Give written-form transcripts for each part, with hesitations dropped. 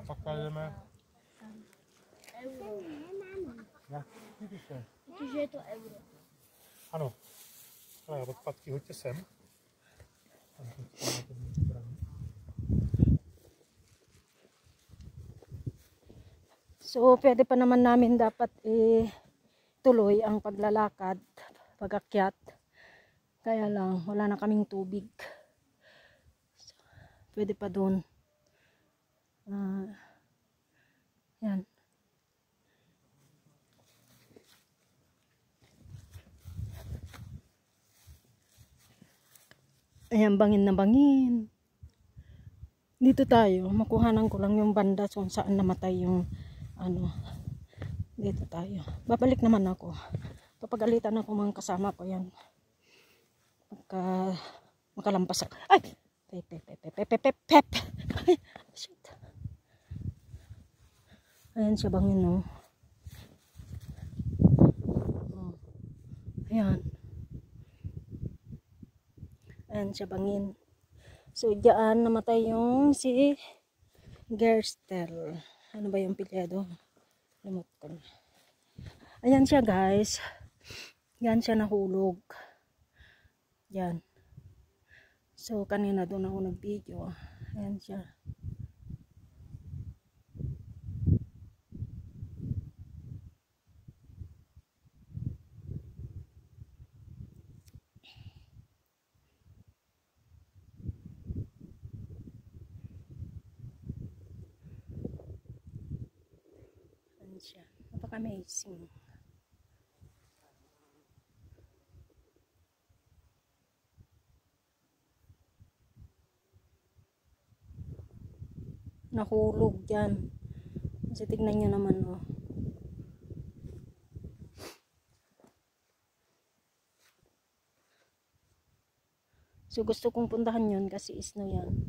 Pakajemy. Jak? Vidíš je? Protože je to euro. Ano. Ale odpadky hoďte sem. So, pwede pa naman namin dapat tuloy ang paglalakad, pag-akyat. Kaya lang, wala na kaming tubig. So, pwede pa dun. Yan. Ayan, bangin na bangin. Dito tayo, makuhanan ko lang yung banda kung saan namatay yung ano. Dito tayo. Babalik naman ako. Papagalitan ako mga kasama ko yan. Makalampas ako. Ay! Pep. Ay! Shit. Ayan siya bangin, no? Oh. Ayan. Ayan siya bangin. So, diyan namatay yung si Gerstel. Ano ba yung pilyado? Limot ko na. Ayan siya, guys. Yan siya nahulog. Yan. So, kanina doon ako nag-video. Ayan siya. Ayan siya. Napaka-amazing. Nahulog dyan. Kasi tignan nyo naman, oh. So, gusto kong puntahan yun kasi snow yan.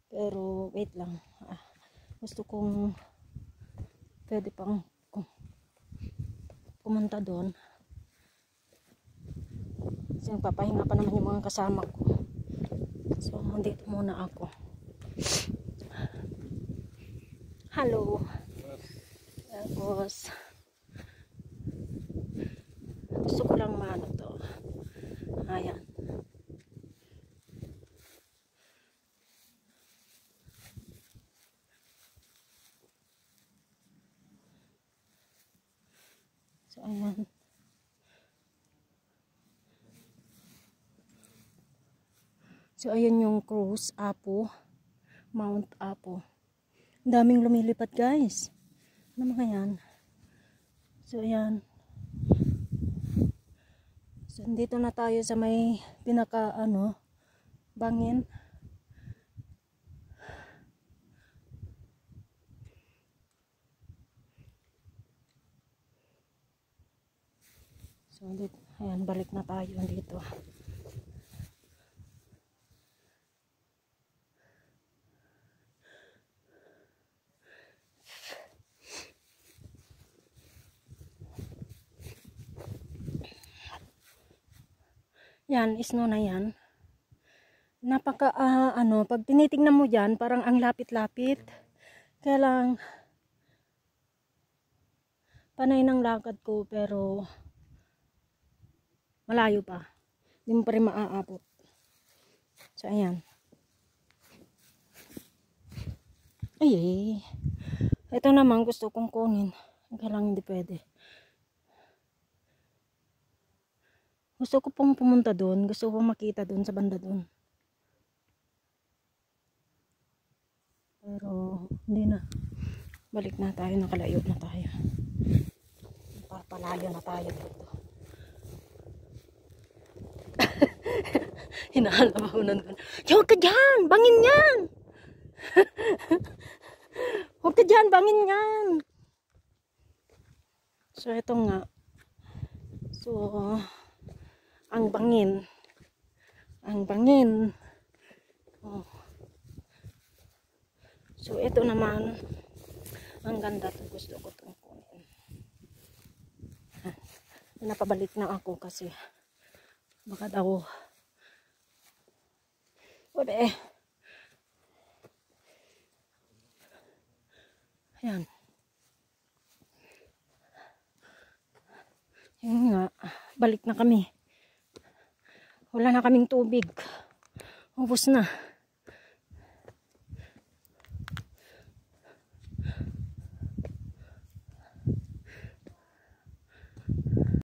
Pero, wait lang. Gusto kong pwede pang pumunta doon. Kasi nagpapahinga pa naman yung mga kasama ko. So, dito muna ako. Hello. Tapos, gusto ko lang maano to. Ayan. So, ayan. So, ayan yung cruise, Apo. Mount Apo. Ang daming lumilipad, guys. Ano mga yan? So, ayan. So, dito na tayo sa may pinaka, bangin. So, dito, ayan, balik na tayo dito. Yan, snow na yan. Napaka, pag tinitingnan mo dyan, parang ang lapit-lapit. Kaya lang, panay ng lakad ko, pero malayo pa. Hindi mo pa rin maaabot. So, ayan. Ay. Ito naman, gusto kong kunin. Kaya lang hindi pwede. Gusto ko pong pumunta doon. Gusto ko makita doon sa banda doon. Pero hindi na. Balik na tayo. Nakalayo na tayo. Papalayo na tayo dito. Hinahanap ako nandun. Huwag ka dyan! Bangin yan! Huwag ka dyan! Bangin yan! So ito nga. So ang bangin. Ang bangin. Oh. So, ito naman. Ang ganda to. Gusto ko itong kunin. Napabalik na ako kasi baka daw Webe. Ayan. Yun nga, balik na kami. Wala na kaming tubig. Ubos na.